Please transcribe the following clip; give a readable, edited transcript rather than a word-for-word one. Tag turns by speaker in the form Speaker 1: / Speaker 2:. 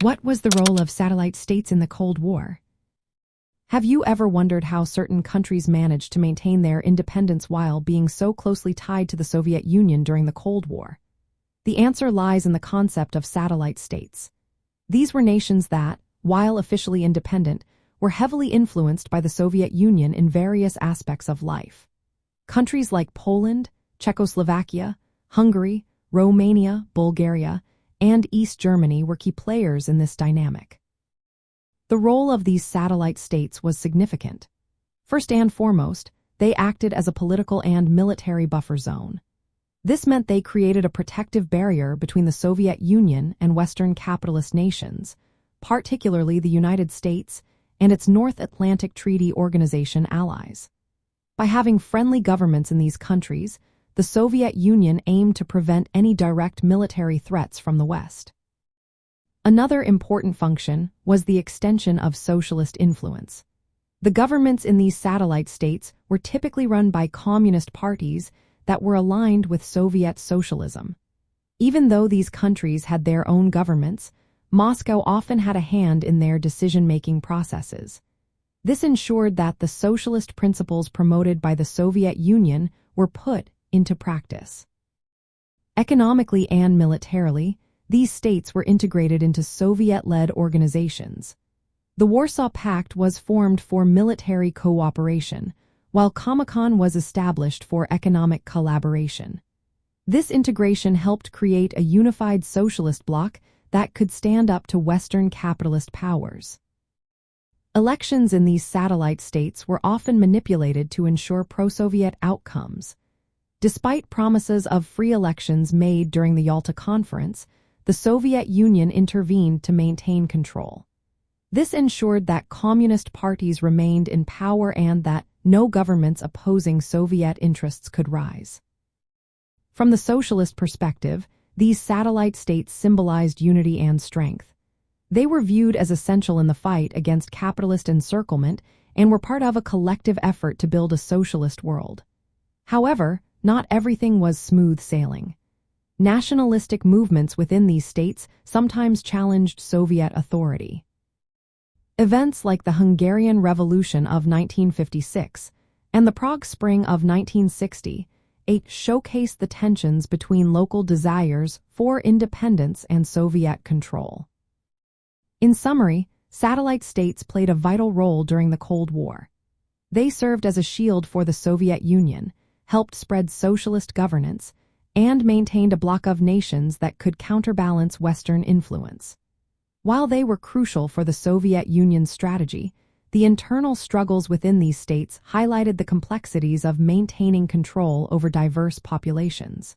Speaker 1: What was the role of satellite states in the Cold War? Have you ever wondered how certain countries managed to maintain their independence while being so closely tied to the Soviet Union during the Cold War? The answer lies in the concept of satellite states. These were nations that, while officially independent, were heavily influenced by the Soviet Union in various aspects of life. Countries like Poland, Czechoslovakia, Hungary, Romania, Bulgaria, and East Germany were key players in this dynamic. The role of these satellite states was significant. First and foremost, they acted as a political and military buffer zone. This meant they created a protective barrier between the Soviet Union and Western capitalist nations, particularly the United States and its North Atlantic Treaty Organization allies. By having friendly governments in these countries, the Soviet Union aimed to prevent any direct military threats from the West. Another important function was the extension of socialist influence. The governments in these satellite states were typically run by communist parties that were aligned with Soviet socialism. Even though these countries had their own governments, Moscow often had a hand in their decision-making processes. This ensured that the socialist principles promoted by the Soviet Union were put into practice. Economically and militarily, these states were integrated into Soviet-led organizations. The Warsaw Pact was formed for military cooperation, while Comecon was established for economic collaboration. This integration helped create a unified socialist bloc that could stand up to Western capitalist powers. Elections in these satellite states were often manipulated to ensure pro-Soviet outcomes. Despite promises of free elections made during the Yalta Conference, the Soviet Union intervened to maintain control. This ensured that communist parties remained in power and that no governments opposing Soviet interests could rise. From the socialist perspective, these satellite states symbolized unity and strength. They were viewed as essential in the fight against capitalist encirclement and were part of a collective effort to build a socialist world. However, not everything was smooth sailing. Nationalistic movements within these states sometimes challenged Soviet authority. Events like the Hungarian Revolution of 1956 and the Prague Spring of 1968 showcased the tensions between local desires for independence and Soviet control. In summary, satellite states played a vital role during the Cold War. They served as a shield for the Soviet Union, helped spread socialist governance, and maintained a bloc of nations that could counterbalance Western influence. While they were crucial for the Soviet Union's strategy, the internal struggles within these states highlighted the complexities of maintaining control over diverse populations.